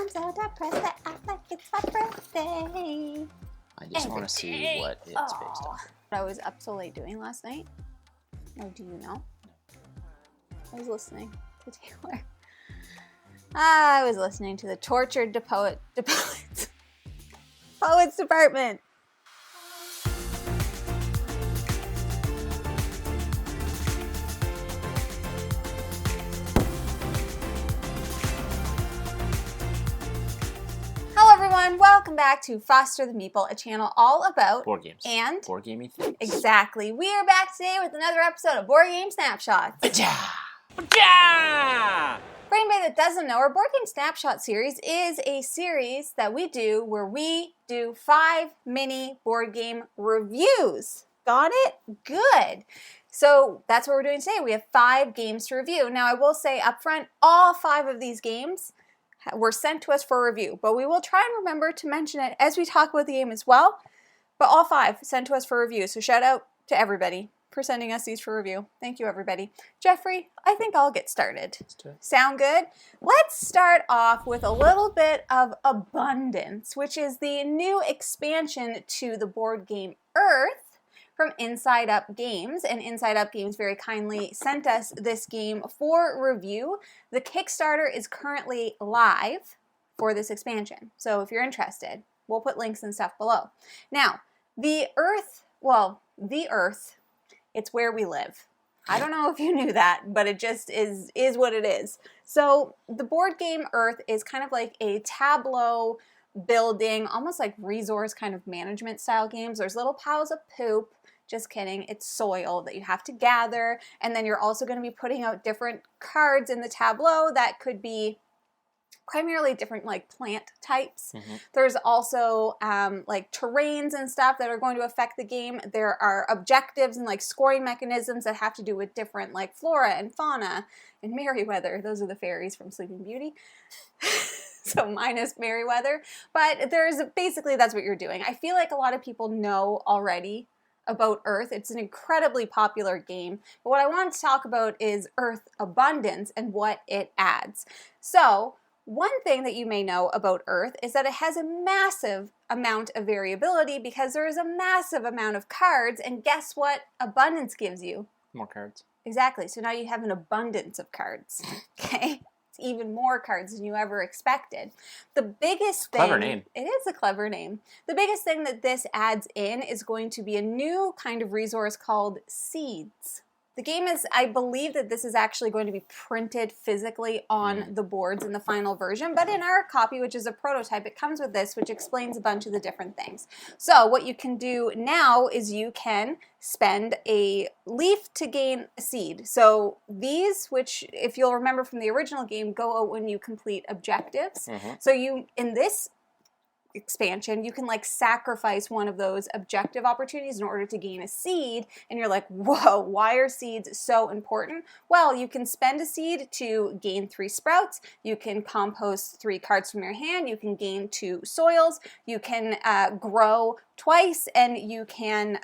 I'm so depressed that I act like it's my birthday. I just want to see what it's based on. What I was up so late doing last night? Oh, do you know? I was listening to Taylor. I was listening to the Tortured Poets Department. Hello everyone, welcome back to Foster the Meeple, a channel all about Board games. And board gaming things. Exactly. We are back today with another episode of Board Game Snapshots. For anybody that doesn't know, our Board Game Snapshot series is a series that we do where we do 5 mini board game reviews. Got it? Good. So that's what we're doing today. We have 5 games to review. Now I will say up front, all 5 of these games were sent to us for review, but we will try and remember to mention it as we talk about the game as well. But all 5 sent to us for review, so shout out to everybody for sending us these for review. Thank you, everybody. Jeffrey, I think I'll get started. Let's do it. Sound good? Let's start off with a little bit of Abundance, which is the new expansion to the board game Earth from Inside Up Games, and Inside Up Games very kindly sent us this game for review. The Kickstarter is currently live for this expansion, so if you're interested, we'll put links and stuff below. Now, the Earth, it's where we live. I don't know if you knew that, but it just is what it is. So the board game Earth is kind of like a tableau building, almost like resource kind of management style games. There's little piles of poop. Just kidding, it's soil that you have to gather, and then you're also going to be putting out different cards in the tableau that could be primarily different like plant types. There's also like terrains and stuff that are going to affect the game. There are objectives and like scoring mechanisms that have to do with different like flora and fauna and Merryweather. Those are the fairies from Sleeping Beauty. So minus Merryweather. But there's basically, that's what you're doing. I feel like a lot of people know already about Earth. It's an incredibly popular game, but what I want to talk about is Earth Abundance and what it adds. So one thing that you may know about Earth is that it has a massive amount of variability because there is a massive amount of cards, and guess what Abundance gives you? More cards. Exactly. So now you have an abundance of cards. Okay? Even more cards than you ever expected. The biggest thing... Clever name. It is a clever name. The biggest thing that this adds in is going to be a new kind of resource called seeds. The game is, I believe that this is actually going to be printed physically on the boards in the final version, but in our copy, which is a prototype, it comes with this, which explains a bunch of the different things. So what you can do now is you can spend a leaf to gain a seed. So these, which if you'll remember from the original game, go out when you complete objectives. So you, in this expansion, you can like sacrifice one of those objective opportunities in order to gain a seed, and you're like, whoa, why are seeds so important? Well, you can spend a seed to gain 3 sprouts, you can compost 3 cards from your hand, you can gain 2 soils, you can grow twice, and you can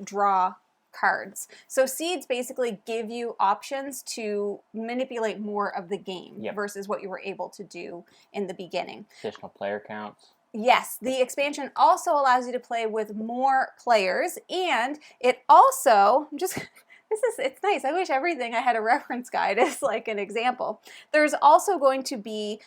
draw cards. So seeds basically give you options to manipulate more of the game versus what you were able to do in the beginning. Additional player counts. Yes, the expansion also allows you to play with more players, and it also, it's nice. I wish everything I had a reference guide as like an example. There's also going to be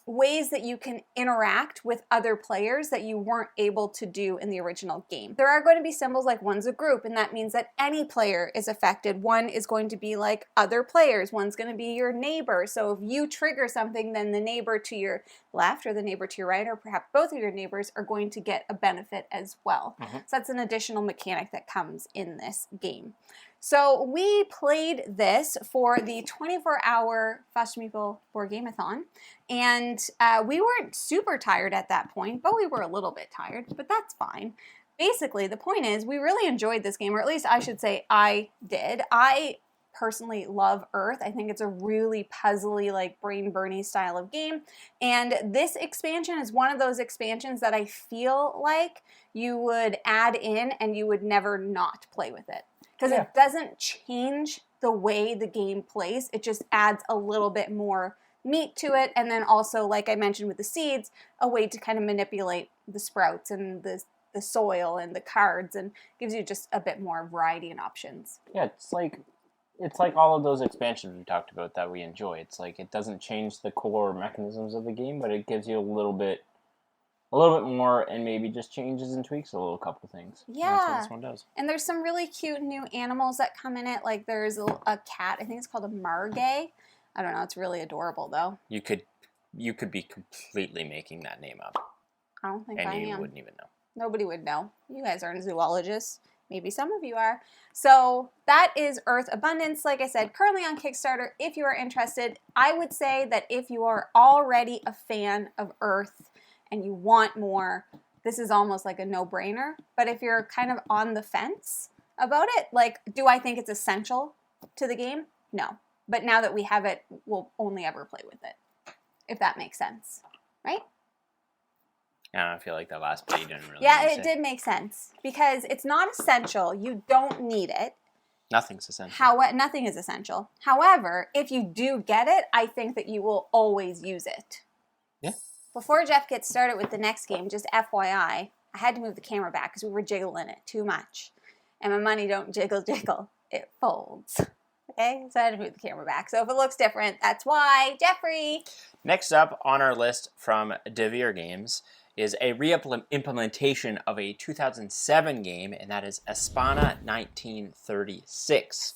ways that you can interact with other players that you weren't able to do in the original game. There are going to be symbols like one's a group, and that means that any player is affected. One is going to be like other players. One's going to be your neighbor. So if you trigger something, then the neighbor to your left or the neighbor to your right, or perhaps both of your neighbors, are going to get a benefit as well. So that's an additional mechanic that comes in this game. So we played this for the 24-hour Foster Meeple Board Game-a-thon, and we weren't super tired at that point, but we were a little bit tired, but that's fine. Basically, the point is we really enjoyed this game, or at least I should say I did. I personally love Earth. I think it's a really puzzly, like brain-burny style of game, and this expansion is one of those expansions that I feel like you would add in and you would never not play with it. Because it doesn't change the way the game plays, it just adds a little bit more meat to it, and then also, like I mentioned with the seeds, a way to kind of manipulate the sprouts and the soil and the cards, and gives you just a bit more variety and options. Yeah, it's like all of those expansions we talked about that we enjoy. It's like it doesn't change the core mechanisms of the game, but it gives you a little bit more, and maybe just changes and tweaks a little couple things. Yeah, and that's what this one does. And there's some really cute new animals that come in it. Like there's a cat. I think it's called a margay. I don't know. It's really adorable though. You could be completely making that name up. I don't think and I am. And you wouldn't even know. Nobody would know. You guys aren't zoologists. Maybe some of you are. So that is Earth Abundance. Like I said, currently on Kickstarter. If you are interested, I would say that if you are already a fan of Earth and you want more, this is almost like a no-brainer. But if you're kind of on the fence about it, like, do I think it's essential to the game? No. But now that we have it, we'll only ever play with it, if that makes sense, right? I feel like that last bit you didn't really Yeah, it did make sense. Because it's not essential. You don't need it. Nothing's essential. Nothing is essential. However, if you do get it, I think that you will always use it. Yeah. Before Jeff gets started with the next game, just FYI, I had to move the camera back because we were jiggling it too much. And my money don't jiggle, it folds. Okay, so I had to move the camera back. So if it looks different, that's why. Jeffrey! Next up on our list from Devir Games is a re-implementation of a 2007 game, and that is Espana 1936.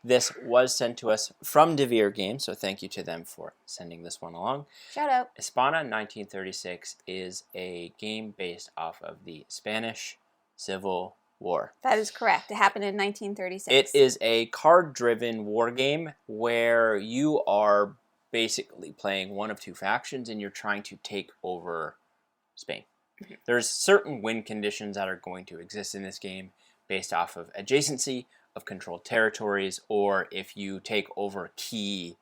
This was sent to us from Devir Games, so thank you to them for sending this one along. Shout out. Espana 1936 is a game based off of the Spanish Civil War. That is correct. It happened in 1936. It is a card-driven war game where you are basically playing one of two factions and you're trying to take over Spain. Mm-hmm. There's certain win conditions that are going to exist in this game based off of adjacency of controlled territories, or if you take over key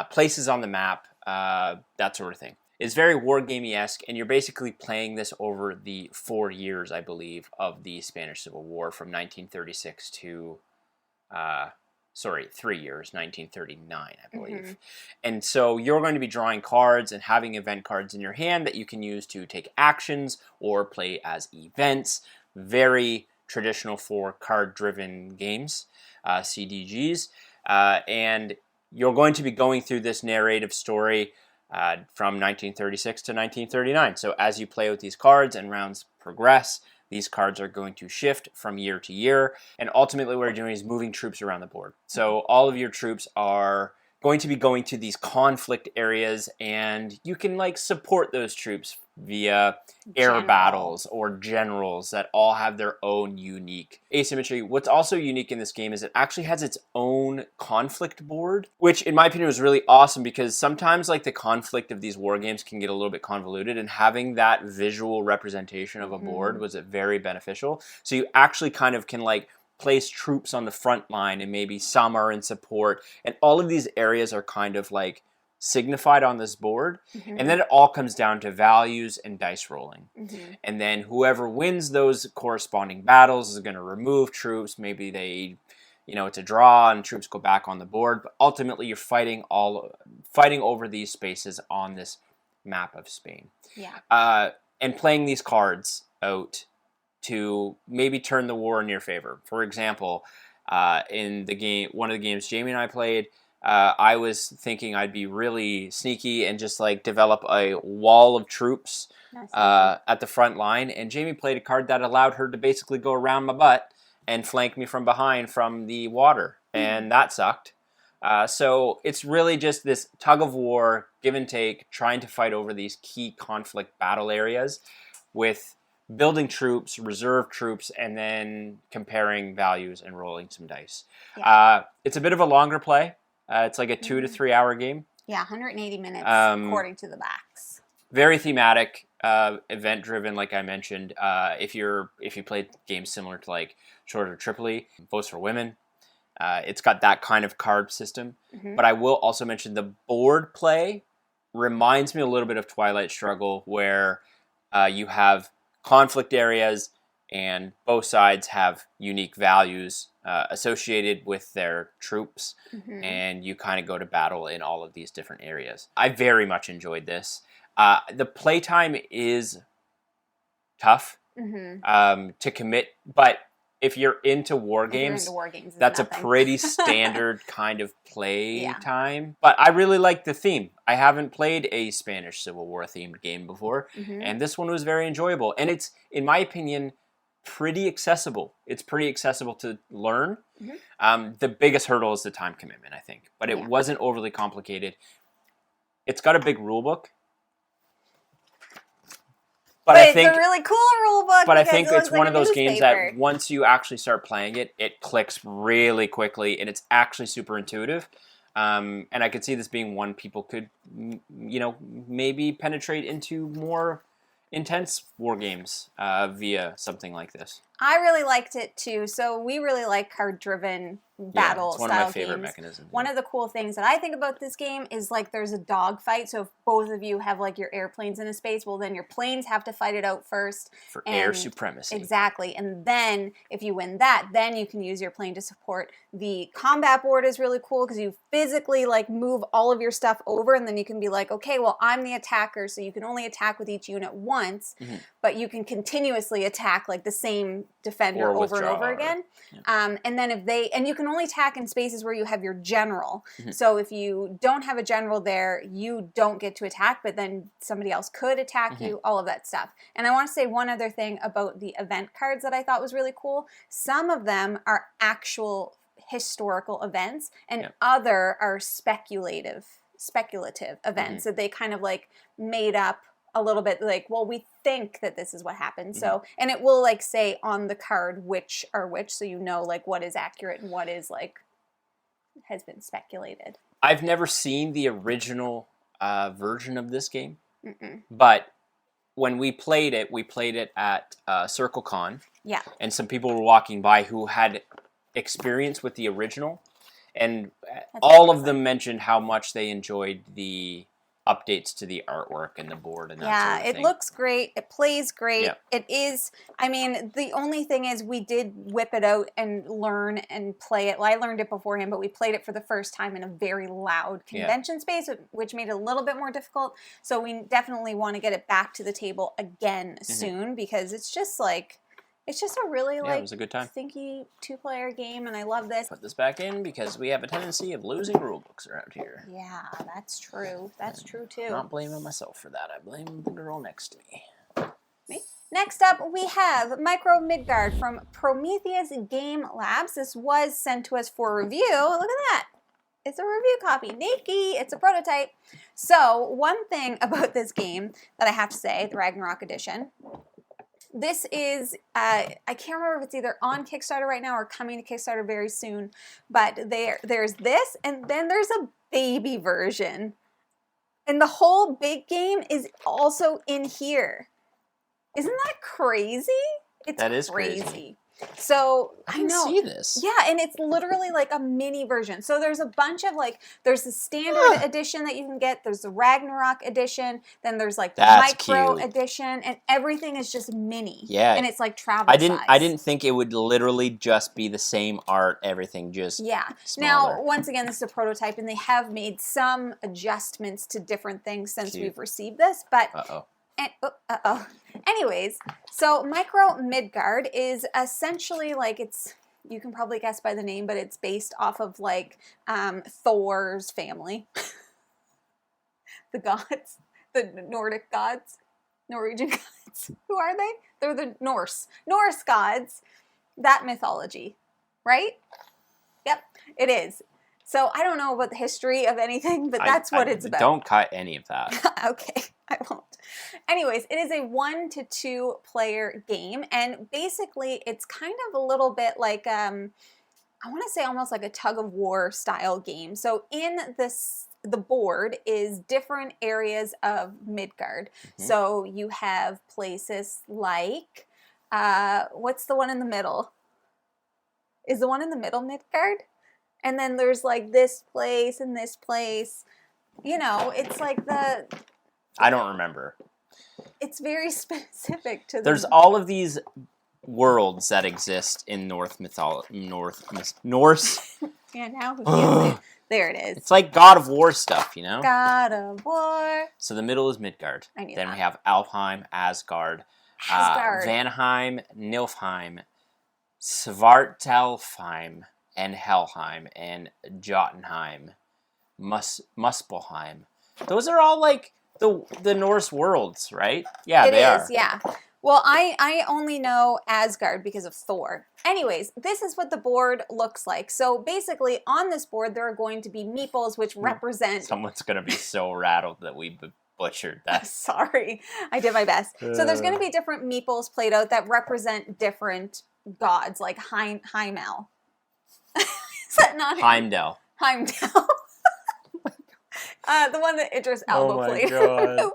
places on the map, that sort of thing. It's very wargamey-esque, and you're basically playing this over the 4 years, I believe, of the Spanish Civil War from 1936 to 3 years, 1939, I believe. Mm-hmm. And so you're going to be drawing cards and having event cards in your hand that you can use to take actions or play as events. Very traditional for card-driven games, CDGs. And you're going to be going through this narrative story from 1936 to 1939. So as you play with these cards and rounds progress, these cards are going to shift from year to year, and ultimately what you're doing is moving troops around the board. So all of your troops are going to be going to these conflict areas, and you can support those troops via air battles or generals that all have their own unique asymmetry. What's also unique in this game is it actually has its own conflict board, which in my opinion was really awesome, because sometimes the conflict of these war games can get a little bit convoluted, and having that visual representation of a board was very beneficial. So you actually kind of can place troops on the front line, and maybe some are in support, and all of these areas are kind of signified on this board. Mm-hmm. And then it all comes down to values and dice rolling. Mm-hmm. And then whoever wins those corresponding battles is going to remove troops. Maybe it's a draw and troops go back on the board, but ultimately you're fighting over these spaces on this map of Spain. Yeah. And playing these cards out to maybe turn the war in your favor. For example, in the game, one of the games Jamie and I played, I was thinking I'd be really sneaky and just develop a wall of troops at the front line, and Jamie played a card that allowed her to basically go around my butt and flank me from behind from the water, and that sucked. So it's really just this tug of war, give and take, trying to fight over these key conflict battle areas with building troops, reserve troops, and then comparing values and rolling some dice. Yeah. It's a bit of a longer play. It's a 2 to 3 hour game. Yeah, 180 minutes according to the backs. Very thematic, event driven, like I mentioned. If you played games similar to Shorter Tripoli, Votes for Women, it's got that kind of card system. Mm-hmm. But I will also mention the board play reminds me a little bit of Twilight Struggle, where you have conflict areas and both sides have unique values associated with their troops, Mm-hmm. and you kind of go to battle in all of these different areas. I very much enjoyed this. The playtime is tough to commit, but if you're into war games, that's a pretty standard kind of play time. But I really like the theme. I haven't played a Spanish Civil War themed game before, and this one was very enjoyable. And it's, in my opinion, pretty accessible. It's pretty accessible to learn. The biggest hurdle is the time commitment, I think. But it wasn't overly complicated. It's got a big rule book. But I think it's a really cool rule book. But I think it's one of those games that once you actually start playing it, it clicks really quickly, and it's actually super intuitive. And I could see this being one people could, maybe penetrate into more intense war games via something like this. I really liked it too. So we really like card-driven battle it's one style of my favorite games. mechanisms. One of the cool things that I think about this game is like there's a dogfight. So if both of you have like your airplanes in a space, well then your planes have to fight it out first. For air supremacy. Exactly. And then if you win that, then you can use your plane to support. The combat board is really cool because you physically like move all of your stuff over, and then you can be like, okay, well I'm the attacker, so you can only attack with each unit once, but you can continuously attack like the same defender over and over again. And then and you can only attack in spaces where you have your general. So if you don't have a general there, you don't get to attack, but then somebody else could attack you, all of that stuff. And I want to say one other thing about the event cards that I thought was really cool. Some of them are actual historical events, and other are speculative events that they kind of like made up a little bit, like, well, we think that this is what happened. So, and it will like say on the card which are which, so you know like what is accurate and what is like has been speculated. I've never seen the original version of this game, but when we played it at CircleCon. Yeah. And some people were walking by who had experience with the original, and all of them mentioned how much they enjoyed the updates to the artwork and the board and that sort of thing. It looks great. It plays great. Yeah. It is, I mean, the only thing is we did whip it out and learn and play it. Well, I learned it beforehand, but we played it for the first time in a very loud convention space, which made it a little bit more difficult. So we definitely want to get it back to the table again soon, because it's just like, it's just a really it was a good time. Thinky two-player game, and I love this. Put this back in because we have a tendency of losing rule books around here. Yeah, that's true. That's true too. I'm not blaming myself for that. I blame the girl next to me. Me? Next up, we have Micro Midgard from Prometheus Game Labs. This was sent to us for review. Look at that. It's a review copy. Nakey. It's a prototype. So, one thing about this game that I have to say, the Ragnarok edition, this is, I can't remember if it's either on Kickstarter right now or coming to Kickstarter very soon, but there's this, and then there's a baby version. And the whole big game is also in here. Isn't that crazy? That is crazy. So I didn't see this. Yeah, and it's literally like a mini version. So there's a bunch of like, there's the standard edition that you can get. There's the Ragnarok edition. Then there's like the micro edition, and everything is just mini. Yeah, and it's like travel size. I didn't think it would literally just be the same art. Everything just smaller. Now, once again, this is a prototype, and they have made some adjustments to different things since we've received this. But anyways, so Micro Midgard is essentially like, it's, you can probably guess by the name, but it's based off of like Thor's family. The gods, the Nordic gods, Norwegian gods. Who are they? They're the Norse gods. That mythology, right? Yep, it is. So I don't know about the history of anything, but that's what it's about. Don't cut any of that. Okay, I won't. Anyways, it is a 1 to 2 player game, and basically it's kind of a little bit like, I want to say almost like a tug of war style game. So in the board is different areas of Midgard. So you have places like, what's the one in the middle? Is the one in the middle Midgard? And then there's like this place and this place. You know, it's like the... I don't remember. It's very specific to There's all of these worlds that exist in Norse. Yeah, now who can't say? There it is. It's like God of War stuff, you know? God of War. So the middle is Midgard. I knew Then that. we have Alfheim, Asgard, Vanheim, Niflheim, Svartalfheim, and Helheim, and Jotunheim, Muspelheim. Those are all like the Norse worlds, right? Yeah, they are. Yeah. Well, I only know Asgard because of Thor. Anyways, this is what the board looks like. So basically, on this board, there are going to be meeples, which represent... Someone's going to be so rattled that we butchered that. Sorry, I did my best. So there's going to be different meeples played out that represent different gods, like Heimel. Is that not Heimdall. Heimdall. The one that Idris Elba played in the movie.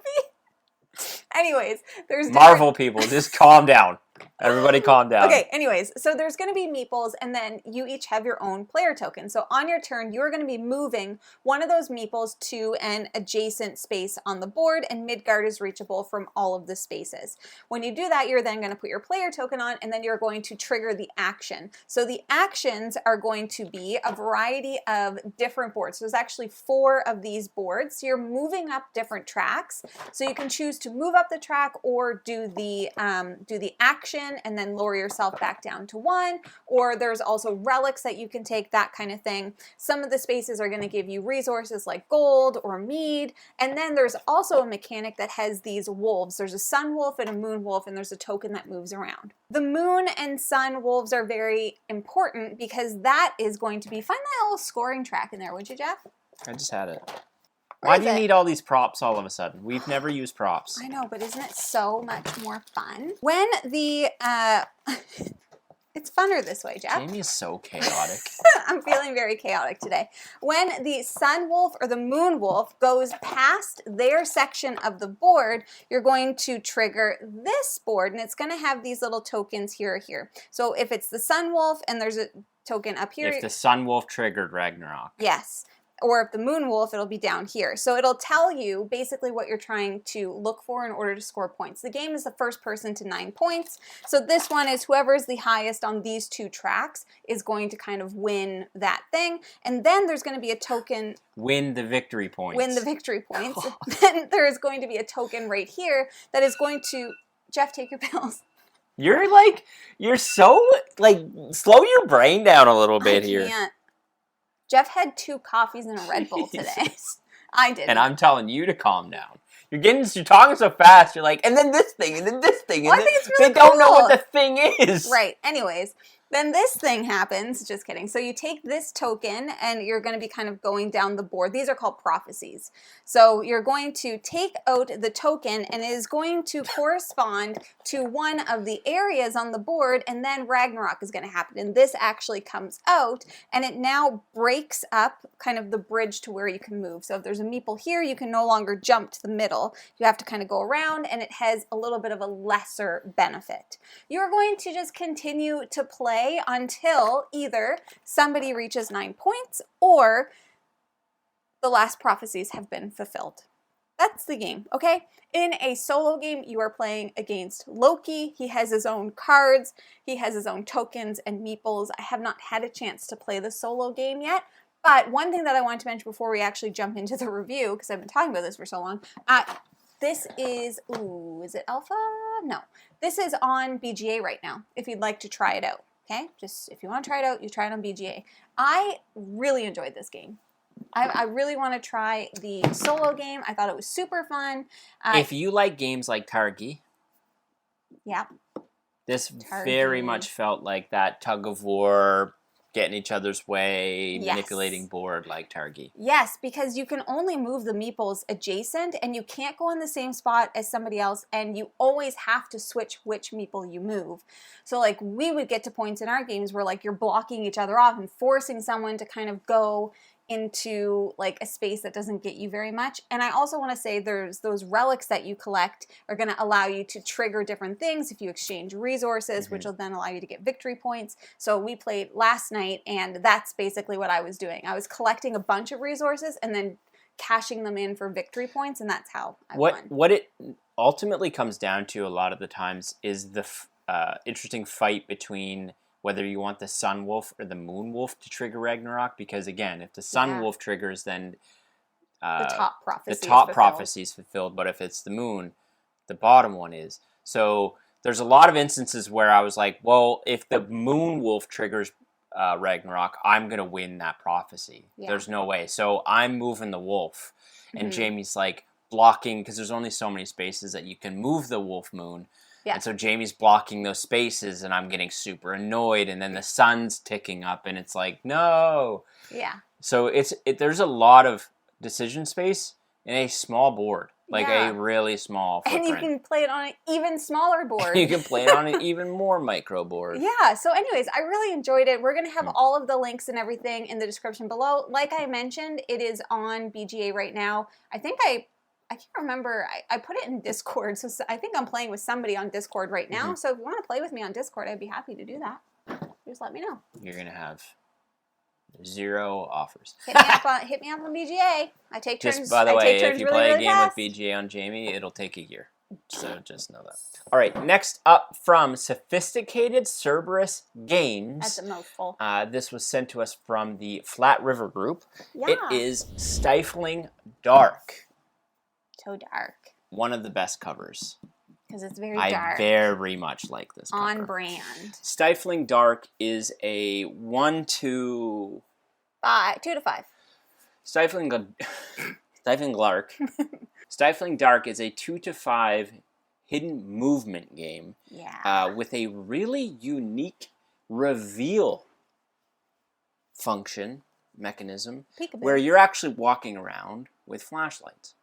Anyways, there's Marvel people, just calm down. Everybody calm down. Okay, anyways, so there's going to be meeples, and then you each have your own player token. So on your turn, you're going to be moving one of those meeples to an adjacent space on the board, and Midgard is reachable from all of the spaces. When you do that, you're then going to put your player token on, and then you're going to trigger the action. So the actions are going to be a variety of different boards. So there's actually 4 of these boards. So you're moving up different tracks. So you can choose to move up the track or do the action and then lower yourself back down to 1, or there's also relics that you can take, that kind of thing. Some of the spaces are going to give you resources like gold or mead, and then there's also a mechanic that has these wolves. There's a sun wolf and a moon wolf, and there's a token that moves around. The moon and sun wolves are very important because that is going to be, find that little scoring track in there, would you, Jeff? I just had it. Why do you need all these props all of a sudden? We've never used props. I know, but isn't it so much more fun? When the, it's funner this way, Jeff. Jamie is so chaotic. I'm feeling very chaotic today. When the sun wolf or the moon wolf goes past their section of the board, you're going to trigger this board, and it's going to have these little tokens here or here. So if it's the sun wolf and there's a token up here. If the sun wolf triggered Ragnarok. Yes. Or if the moon wolf, it'll be down here. So it'll tell you basically what you're trying to look for in order to score points. The game is the first person to 9 points. So this one is whoever is the highest on these 2 tracks is going to kind of win that thing. And then there's going to be a token. Win the victory points. Win the victory points. Then there is going to be a token right here that is going to, Jeff, take your pills. You're so, slow your brain down a little bit here. Can't. Jeff had 2 coffees and a Red Bull today. I didn't. And I'm telling you to calm down. You're talking so fast. You're like, and then this thing, and then this thing. Well, and I think it's really they don't know what the thing is. Right. Anyways, then this thing happens. Just kidding. So you take this token, and you're going to be kind of going down the board. These are called prophecies. So you're going to take out the token, and it is going to correspond to one of the areas on the board, and then Ragnarok is going to happen. And this actually comes out, and it now breaks up kind of the bridge to where you can move. So if there's a meeple here, you can no longer jump to the middle. You have to kind of go around, and it has a little bit of a lesser benefit. You're going to just continue to play until either somebody reaches 9 points or the last prophecies have been fulfilled. That's the game, okay? In a solo game, you are playing against Loki. He has his own cards, he has his own tokens and meeples. I have not had a chance to play the solo game yet, but one thing that I wanted to mention before we actually jump into the review, because I've been talking about this for so long, this is, is it alpha? No. This is on BGA right now, if you'd like to try it out. Okay, just if you want to try it out, you try it on BGA. I really enjoyed this game. I really want to try the solo game. I thought it was super fun. If you like games like Targi, yeah, this very much felt like that tug of war, getting each other's way, manipulating board like Targi. Yes, because you can only move the meeples adjacent, and you can't go in the same spot as somebody else, and you always have to switch which meeple you move. So like we would get to points in our games where like you're blocking each other off and forcing someone to kind of go into like a space that doesn't get you very much. And I also want to say there's those relics that you collect are going to allow you to trigger different things if you exchange resources, which will then allow you to get victory points. So we played last night, and that's basically what I was doing. I was collecting a bunch of resources and then cashing them in for victory points, and that's how I won. What it ultimately comes down to a lot of the times is interesting fight between whether you want the Sun Wolf or the Moon Wolf to trigger Ragnarok, because again, if the Sun Wolf triggers, then the top prophecy is fulfilled, but if it's the Moon, the bottom one is. So there's a lot of instances where I was like, well, if the Moon Wolf triggers Ragnarok, I'm going to win that prophecy. Yeah. There's no way. So I'm moving the wolf. And Jamie's like blocking, because there's only so many spaces that you can move the wolf moon. Yeah. And so Jamie's blocking those spaces, and I'm getting super annoyed. And then the sun's ticking up, and it's like, no. Yeah. So there's a lot of decision space in a small board. Like a really small footprint. And you can play it on an even smaller board. You can play it on an even more micro board. Yeah, so anyways, I really enjoyed it. We're going to have all of the links and everything in the description below. Like I mentioned, it is on BGA right now. I think I can't remember. I put it in Discord, so I think I'm playing with somebody on Discord right now. So if you want to play with me on Discord, I'd be happy to do that. Just let me know. You're going to have 0 offers. Hit me up on BGA. I take turns. Just by the way, if you play a game with BGA on Jamie, it'll take a year. So just know that. All right, next up from Sophisticated Cerberus Games. That's a mouthful. This was sent to us from the Flat River group. Yeah. It is Stifling Dark. So dark. One of the best covers. Because it's very dark. I very much like this cover. On brand. Stifling Dark is a 1 to 5. 2 to 5. Stifling Dark. Stifling Dark is a 2 to 5 hidden movement game. Yeah. With a really unique reveal mechanism, where you're actually walking around with flashlights.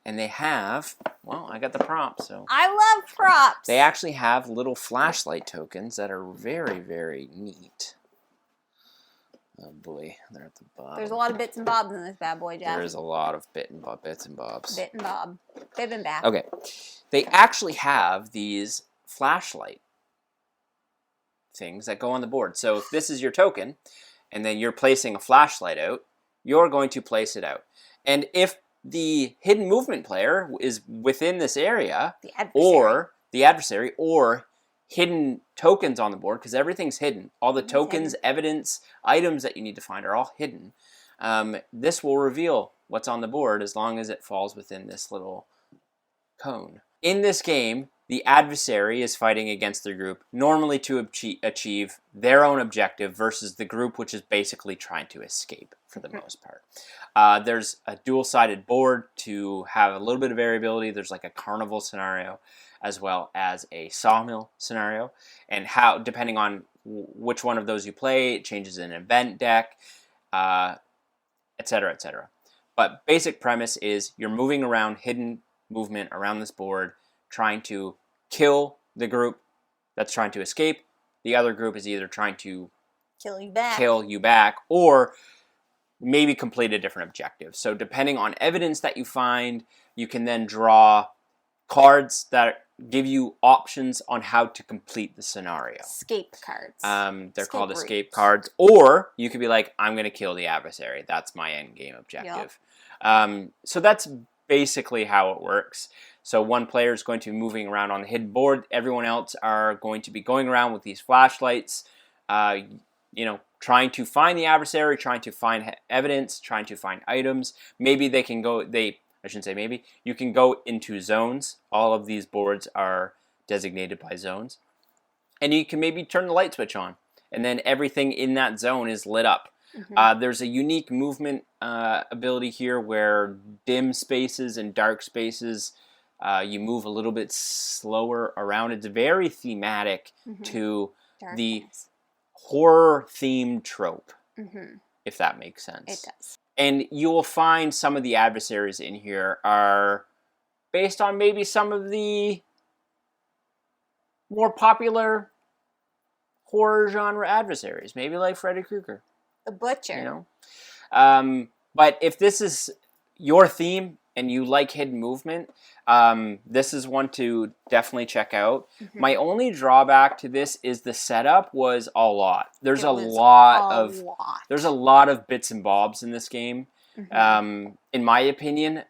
And they have, well, I got the props, so. I love props. They actually have little flashlight tokens that are very, very neat. Oh boy, they're at the bottom. There's a lot of bits and bobs in this bad boy, Jeff. There is a lot of bits and bobs. Bit and bob. Bib and back. Okay. They actually have these flashlight things that go on the board. So if this is your token, and then you're placing a flashlight out, you're going to place it out. And if the hidden movement player is within this area, or the adversary, or hidden tokens on the board, because everything's hidden. All the tokens, evidence, items that you need to find are all hidden. This will reveal what's on the board as long as it falls within this little cone. In this game, the adversary is fighting against their group, normally to achieve their own objective versus the group, which is basically trying to escape for the most part. There's a dual-sided board to have a little bit of variability. There's like a carnival scenario as well as a sawmill scenario. And how, depending on which one of those you play, it changes an event deck, etc., etc. But basic premise is you're moving around, hidden movement around this board, trying to kill the group that's trying to escape. The other group is either trying to kill you back, or maybe complete a different objective. So depending on evidence that you find, you can then draw cards that give you options on how to complete the scenario. Escape cards. They're called escape cards. Or you could be like, I'm going to kill the adversary. That's my end game objective. Yep. So that's basically how it works. So one player is going to be moving around on the hidden board. Everyone else are going to be going around with these flashlights, trying to find the adversary, trying to find evidence, trying to find items. Maybe they can go, I shouldn't say maybe, you can go into zones. All of these boards are designated by zones. And you can maybe turn the light switch on, and then everything in that zone is lit up. There's a unique movement ability here where dim spaces and dark spaces, you move a little bit slower around. It's very thematic to the horror-themed trope, if that makes sense. It does. And you will find some of the adversaries in here are based on maybe some of the more popular horror genre adversaries, maybe like Freddy Krueger. The Butcher. But if this is your theme and you like hidden movement, this is one to definitely check out. My only drawback to this is the setup was a lot. There's a lot of bits and bobs in this game. In my opinion,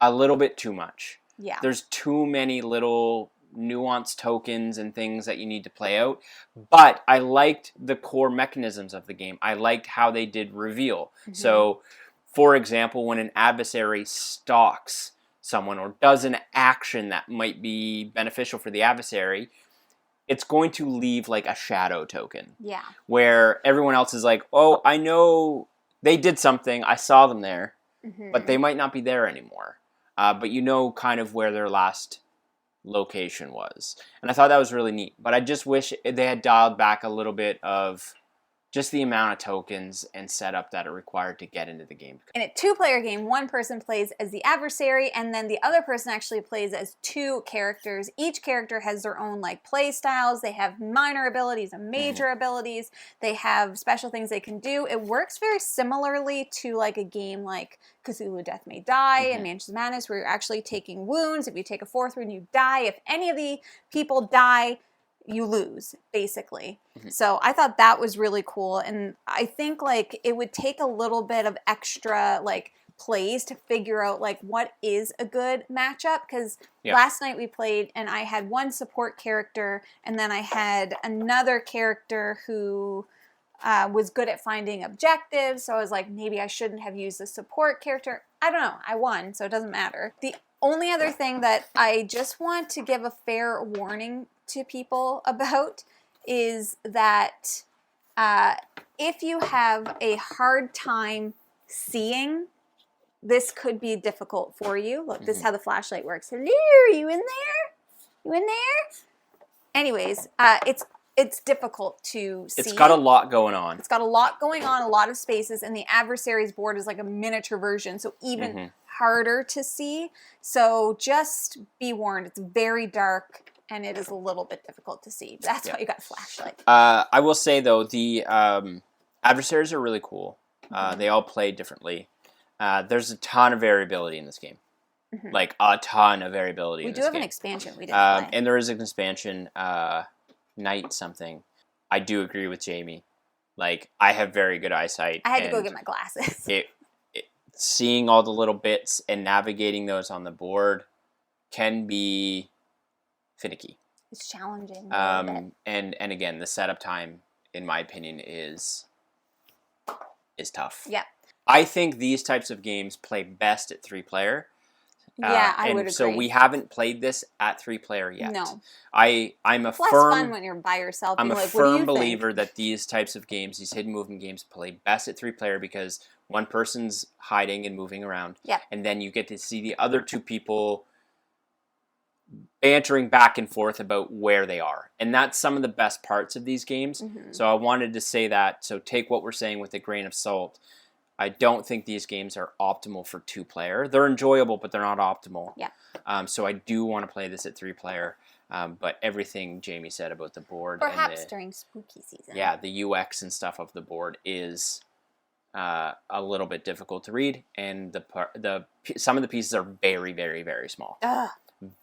a little bit too much. Yeah. There's too many little nuanced tokens and things that you need to play out. But I liked the core mechanisms of the game. I liked how they did reveal. So, for example, when an adversary stalks someone or does an action that might be beneficial for the adversary, it's going to leave like a shadow token. Yeah. Where everyone else is like, oh, I know they did something. I saw them there, but they might not be there anymore. But you know kind of where their last location was. And I thought that was really neat. But I just wish they had dialed back a little bit of just the amount of tokens and setup that are required to get into the game. In a 2-player game, one person plays as the adversary, and then the other person actually plays as 2 characters. Each character has their own like play styles. They have minor abilities and major abilities. They have special things they can do. It works very similarly to like a game like Cthulhu Death May Die and Mansions of Madness, where you're actually taking wounds. If you take a 4th wound, you die. If any of the people die, you lose, basically. So I thought that was really cool, and I think like it would take a little bit of extra like plays to figure out like what is a good matchup, because last night we played and I had one support character and then I had another character who was good at finding objectives, so I was like, maybe I shouldn't have used the support character. I don't know, I won, so it doesn't matter. The only other thing that I just want to give a fair warning to people about is that if you have a hard time seeing, this could be difficult for you. Look, this is how the flashlight works. Hello, are you in there? You in there? Anyways, it's difficult to see. It's got a lot going on. It's got a lot going on, a lot of spaces, and the adversary's board is like a miniature version, so even harder to see. So just be warned, it's very dark and it is a little bit difficult to see. That's why you got a flashlight. I will say though, the adversaries are really cool. They all play differently. There's a ton of variability in this game. Like a ton of variability in this game. We do have an expansion we didn't play. And there is an expansion, Night something. I do agree with Jamie. Like, I have very good eyesight. I had to go get my glasses. Seeing all the little bits and navigating those on the board can be finicky. It's challenging. And again, the setup time, in my opinion, is tough. Yeah. I think these types of games play best at 3-player. Yeah, I would agree. So we haven't played this at 3-player yet. No. I'm a it's less fun when you're by yourself. I'm a firm believer that these types of games, these hidden movement games, play best at 3-player because one person's hiding and moving around. Yeah. And then you get to see the other 2 people bantering back and forth about where they are. And that's some of the best parts of these games. So I wanted to say that. So take what we're saying with a grain of salt. I don't think these games are optimal for 2-player. They're enjoyable, but they're not optimal. Yeah. So I do want to play this at 3-player. But everything Jamie said about the board, perhaps during spooky season. Yeah, the UX and stuff of the board is a little bit difficult to read, and some of the pieces are very, very, very small.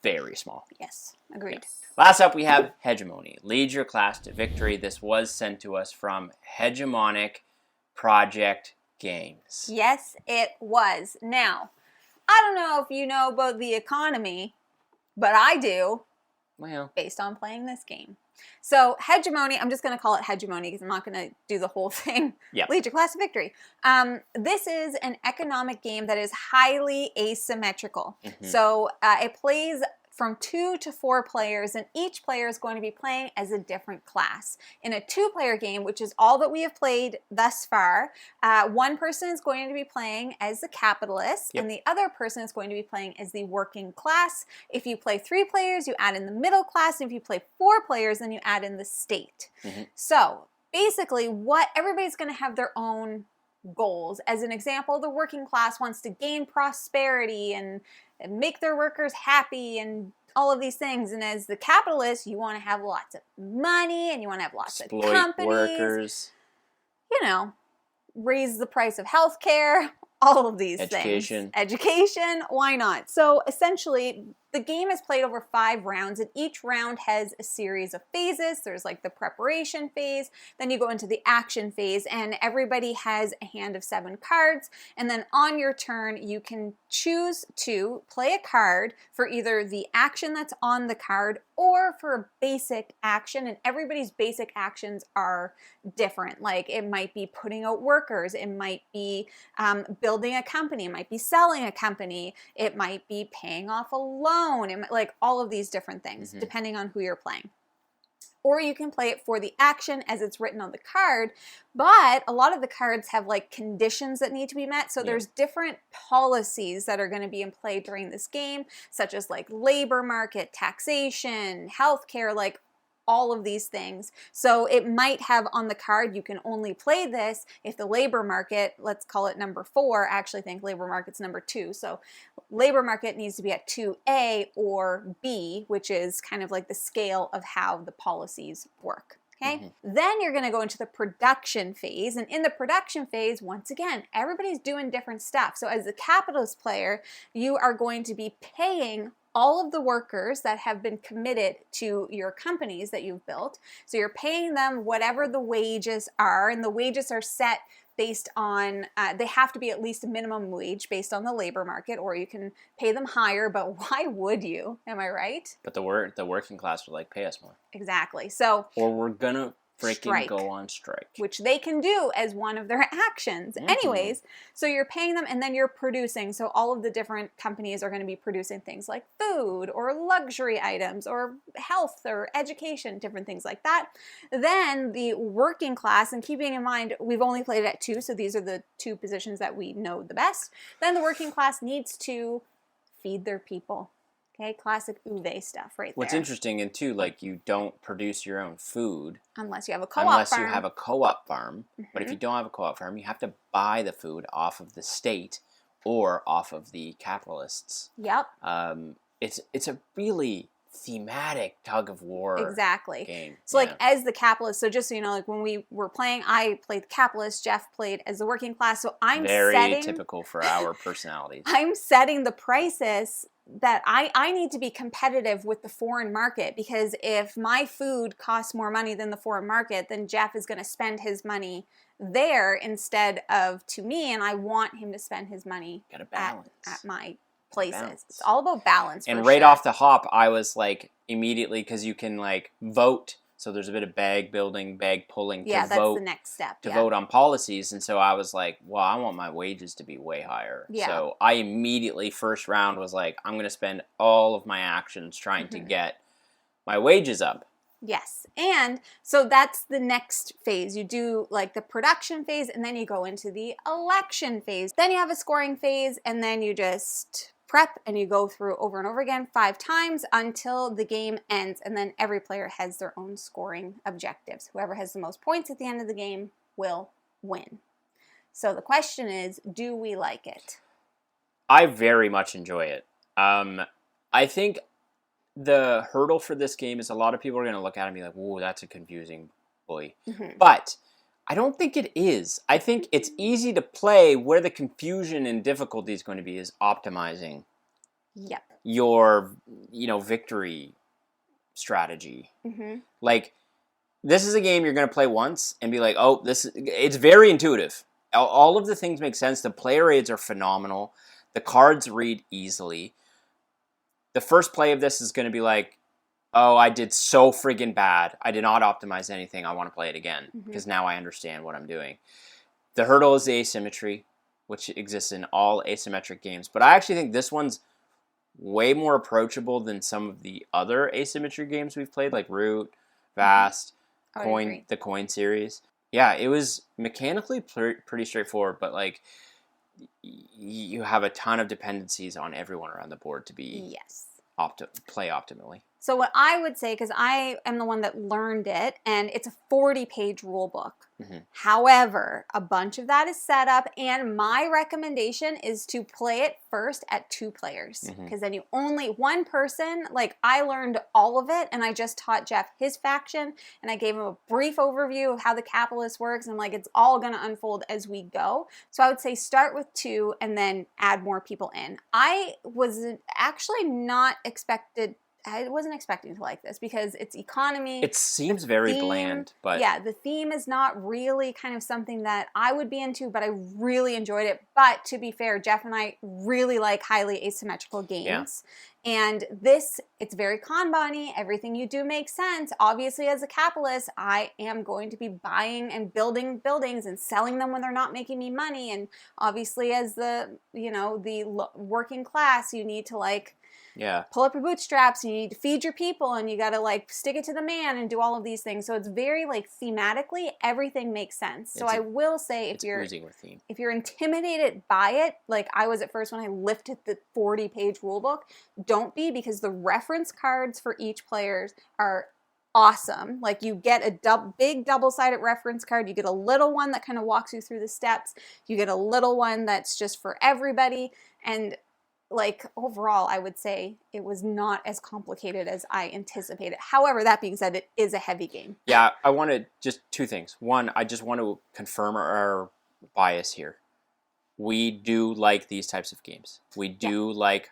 Very small. Yes, agreed. Yeah. Last up, we have Hegemony. Lead your class to victory. This was sent to us from Hegemonic Project Games. Yes, it was. Now, I don't know if you know about the economy, but I do. Well, based on playing this game. So Hegemony, I'm just going to call it Hegemony because I'm not going to do the whole thing. Yep. Lead your class to victory. This is an economic game that is highly asymmetrical. So it plays from 2 to 4 players, and each player is going to be playing as a different class. In a 2-player game, which is all that we have played thus far, one person is going to be playing as the capitalist, and the other person is going to be playing as the working class. If you play 3 players, you add in the middle class, and if you play 4 players, then you add in the state. So basically, everybody's going to have their own goals. As an example, the working class wants to gain prosperity and make their workers happy and all of these things. And as the capitalist, you want to have lots of money and you want to have lots of companies. Workers. You know, raise the price of healthcare, all of these things. Education, why not? So essentially, the game is played over 5 rounds, and each round has a series of phases. There's like the preparation phase, then you go into the action phase, and everybody has a hand of 7 cards, and then on your turn you can choose to play a card for either the action that's on the card or for a basic action, and everybody's basic actions are different. Like it might be putting out workers, it might be building a company, it might be selling a company, it might be paying off a loan, it might, like all of these different things depending on who you're playing. Or you can play it for the action as it's written on the card, but a lot of the cards have like conditions that need to be met. So there's different policies that are going to be in play during this game, such as like labor market, taxation, healthcare, like all of these things. So it might have on the card, you can only play this if the labor market, let's call it number 4, I actually think labor market's number 2. So labor market needs to be at 2A or B, which is kind of like the scale of how the policies work. Okay. Then you're going to go into the production phase. And in the production phase, once again, everybody's doing different stuff. So as a capitalist player, you are going to be paying all of the workers that have been committed to your companies that you've built. So you're paying them whatever the wages are, and the wages are set based on, they have to be at least a minimum wage based on the labor market, or you can pay them higher, but why would you? Am I right? But the working class would like pay us more. Exactly. So, or we're gonna freaking strike, go on strike. Which they can do as one of their actions. Anyways, so you're paying them and then you're producing. So all of the different companies are going to be producing things like food or luxury items or health or education, different things like that. Then the working class, and keeping in mind, we've only played it at 2, so these are the 2 positions that we know the best. Then the working class needs to feed their people. Okay, classic Uwe stuff right there. What's interesting, and too, like you don't produce your own food unless you have a co-op unless farm. you have a co-op farm. But if you don't have a co-op farm, you have to buy the food off of the state or off of the capitalists. Yep. It's a really thematic tug of war game. So like as the capitalist, so just so you know, like when we were playing, I played the capitalist, Jeff played as the working class. So I'm very typical for our personalities. I'm setting the prices that I need to be competitive with the foreign market, because if my food costs more money than the foreign market, then Jeff is going to spend his money there instead of to me, and I want him to spend his money at my places. Balance. It's all about balance. And right off the hop, I was like immediately, because you can like vote. So there's a bit of bag building, bag pulling to that's vote. The next step. To vote on policies. And so I was like, well, I want my wages to be way higher. Yeah. So I immediately, first round, was like, I'm going to spend all of my actions trying to get my wages up. Yes. And so that's the next phase. You do like the production phase, and then you go into the election phase. Then you have a scoring phase, and then you just prep and you go through over and over again 5 times until the game ends, and then every player has their own scoring objectives. Whoever has the most points at the end of the game will win. So the question is, do we like it? I very much enjoy it. I think the hurdle for this game is a lot of people are going to look at it and be like, whoa, that's a confusing boy. But I don't think it is. I think it's easy to play. Where the confusion and difficulty is going to be is optimizing your, victory strategy. Like, this is a game you're going to play once and be like, oh, it's very intuitive. All of the things make sense. The player aids are phenomenal. The cards read easily. The first play of this is going to be like, oh, I did so friggin' bad. I did not optimize anything. I want to play it again because now I understand what I'm doing. The hurdle is the asymmetry, which exists in all asymmetric games. But I actually think this one's way more approachable than some of the other asymmetry games we've played, like Root, Vast, the Coin series. Yeah, it was mechanically pretty straightforward, but like you have a ton of dependencies on everyone around the board to be play optimally. So what I would say, because I am the one that learned it, and it's a 40-page rule book. However, a bunch of that is set up, and my recommendation is to play it first at 2 players, because then you only one person. Like, I learned all of it, and I just taught Jeff his faction, and I gave him a brief overview of how the capitalist works, and like, it's all going to unfold as we go. So I would say start with 2 and then add more people in. I was actually not expected. I wasn't expecting to like this because it's economy. It seems very bland, but... Yeah, the theme is not really kind of something that I would be into, but I really enjoyed it. But to be fair, Jeff and I really like highly asymmetrical games. Yeah. And this, it's very Kanban-y. Everything you do makes sense. Obviously, as a capitalist, I am going to be buying and building buildings and selling them when they're not making me money. And obviously, as the, the working class, you need to like... Yeah. Pull up your bootstraps, and you need to feed your people, and you got to like stick it to the man and do all of these things. So it's very like thematically, everything makes sense. So I will say if you're intimidated by it, like I was at first when I lifted the 40-page rulebook, don't be, because the reference cards for each player are awesome. Like, you get a big double-sided reference card. You get a little one that kind of walks you through the steps. You get a little one that's just for everybody. And like, overall, I would say it was not as complicated as I anticipated. However, that being said, it is a heavy game. Yeah, I wanted just 2 things. One, I just want to confirm our bias here. We do like these types of games. We do like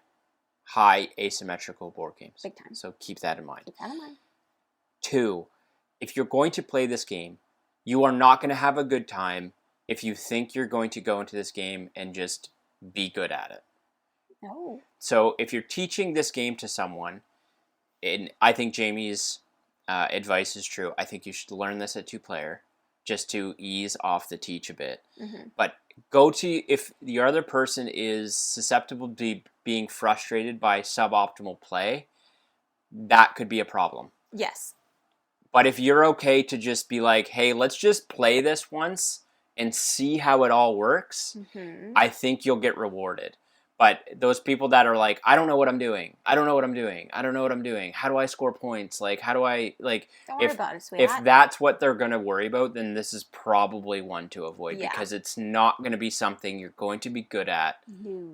high asymmetrical board games. Big time. So keep that in mind. Keep that in mind. 2, if you're going to play this game, you are not going to have a good time if you think you're going to go into this game and just be good at it. No. So if you're teaching this game to someone, and I think Jamie's advice is true, I think you should learn this at 2-player just to ease off the teach a bit. But if the other person is susceptible to being frustrated by suboptimal play, that could be a problem. Yes. But if you're okay to just be like, hey, let's just play this once and see how it all works, I think you'll get rewarded. But those people that are like, I don't know what I'm doing. I don't know what I'm doing. I don't know what I'm doing. How do I score points? Like, how do I, like... Don't worry about it, sweetheart. If that's what they're going to worry about, then this is probably one to avoid. Yeah. Because it's not going to be something you're going to be good at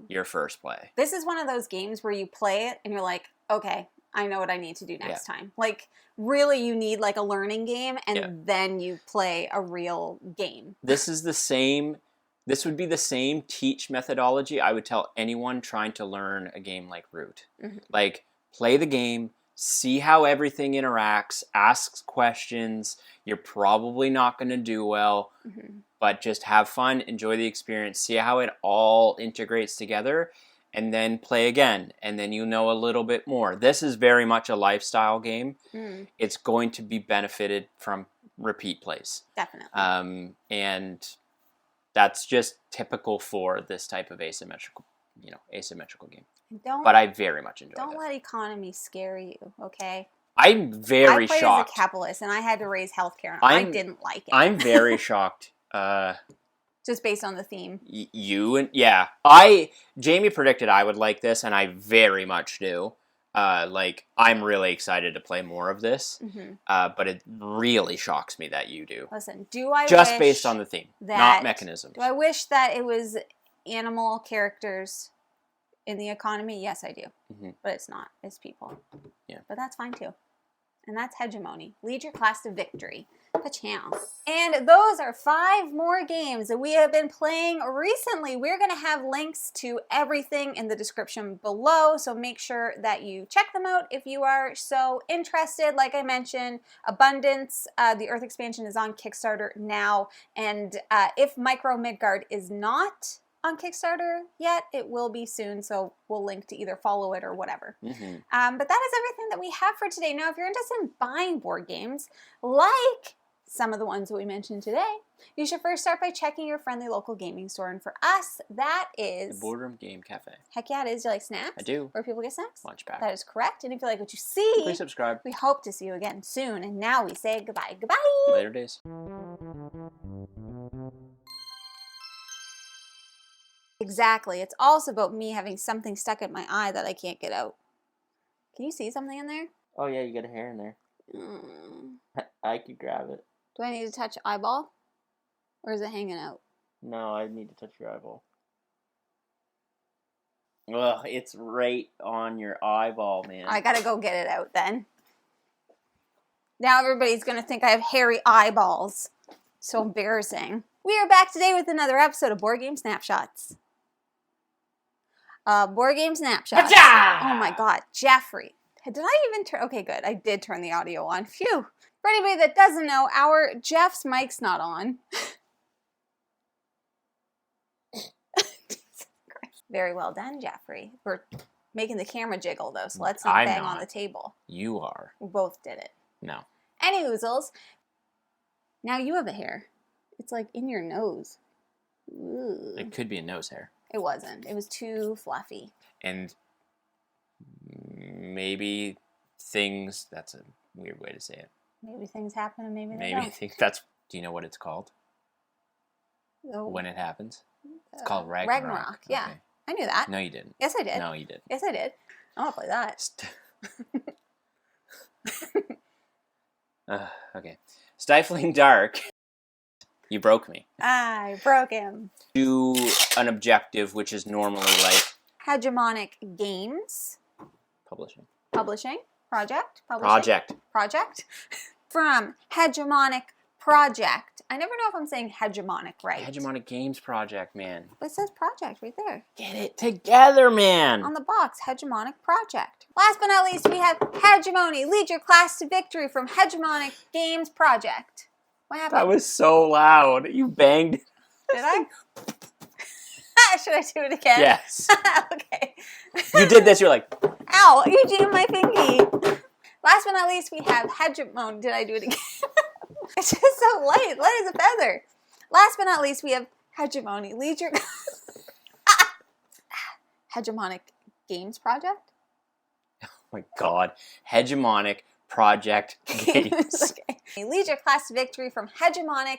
your first play. This is one of those games where you play it and you're like, okay, I know what I need to do next time. Like, really, you need like a learning game, and then you play a real game. This would be the same teach methodology I would tell anyone trying to learn a game like Root. Like, play the game, see how everything interacts, ask questions. You're probably not going to do well, but just have fun, enjoy the experience, see how it all integrates together, and then play again, and then you know a little bit more. This is very much a lifestyle game. It's going to be benefited from repeat plays. Definitely. And that's just typical for this type of asymmetrical game. But I very much enjoy it. Don't let economy scare you, okay? I'm very shocked. I played as a capitalist, and I had to raise healthcare, and I didn't like it. I'm very shocked. Just based on the theme. Jamie predicted I would like this, and I very much do. I'm really excited to play more of this, but it really shocks me that you do. Listen, just based on the theme, not mechanisms. Do I wish that it was animal characters in the economy? Yes, I do. But it's not. It's people. Yeah. But that's fine too. And that's Hegemony. Lead your class to victory. Ka-chow. And those are 5 more games that we have been playing recently. We're going to have links to everything in the description below, so make sure that you check them out if you are so interested. Like I mentioned, Abundance, the Earth expansion, is on Kickstarter now, and if Micro Midgard is not on Kickstarter yet, it will be soon, so we'll link to either follow it or whatever. But that is everything that we have for today. Now, if you're interested in buying board games, like some of the ones that we mentioned today, you should first start by checking your friendly local gaming store, and for us, that is... The Boardroom Game Cafe. Heck yeah, it is. Do you like snacks? I do. Where people get snacks? Lunch pack. That is correct, and if you like what you see... Please subscribe. We hope to see you again soon, and now we say goodbye. Goodbye! Later days. Exactly. It's also about me having something stuck in my eye that I can't get out. Can you see something in there? Oh yeah, you got a hair in there. I could grab it. Do I need to touch eyeball? Or is it hanging out? No, I need to touch your eyeball. Ugh, it's right on your eyeball, man. I gotta go get it out then. Now everybody's gonna think I have hairy eyeballs. So embarrassing. We are back today with another episode of Board Game Snapshots. Board Game Snapshots. Oh my god, Jeffrey. Did I even turn? Okay, good. I did turn the audio on. Phew. For anybody that doesn't know, our Jeff's mic's not on. Very well done, Jeffrey. We're making the camera jiggle, though, so let's not bang on the table. You are. We both did it. No. Any oozles. Now you have a hair. It's like in your nose. Ooh. It could be a nose hair. It wasn't. It was too fluffy. And maybe things, that's a weird way to say it. Maybe things happen and maybe they Maybe don't. think that's, do you know what it's called? Oh. When it happens? It's called Ragnarok. Ragnarok, yeah. Okay. I knew that. No, you didn't. Yes, I did. No, you didn't. Yes, I did. I want to play that. Okay. Stifling Dark. You broke me. I broke him. Do an objective, which is normally like Hegemonic Games. publishing. Publishing. Project. Project. From Hegemonic Project. I never know if I'm saying hegemonic right. Hegemonic Games Project, man. But it says project right there. Get it together, man. On the box, Hegemonic Project. Last but not least, we have Hegemony. Lead your class to victory from Hegemonic Games Project. What happened? That was so loud. You banged. Did I? Should I do it again? Yes. Okay. You did this, you're like. Ow, you jammed my fingy. Last but not least, we have Hegemony. Did I do it again? It's just so light. Light as a feather. Last but not least, we have Hegemony. Lead your... Hegemonic Games Project? Oh my god. Hegemonic Project Games. Okay. Lead your class to victory from Hegemonic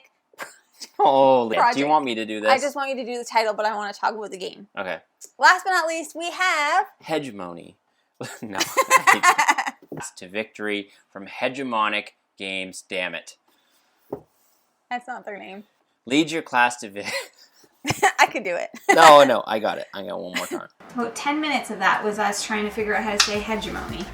Holy. Project. Do you want me to do this? I just want you to do the title, but I want to talk about the game. Okay. Last but not least, we have... Hegemony. No. To victory from Hegemonic Games. Damn it. That's not their name. Lead your class to victory. I could do it. No, I got it. I got one more time. About 10 minutes of that was us trying to figure out how to say hegemony.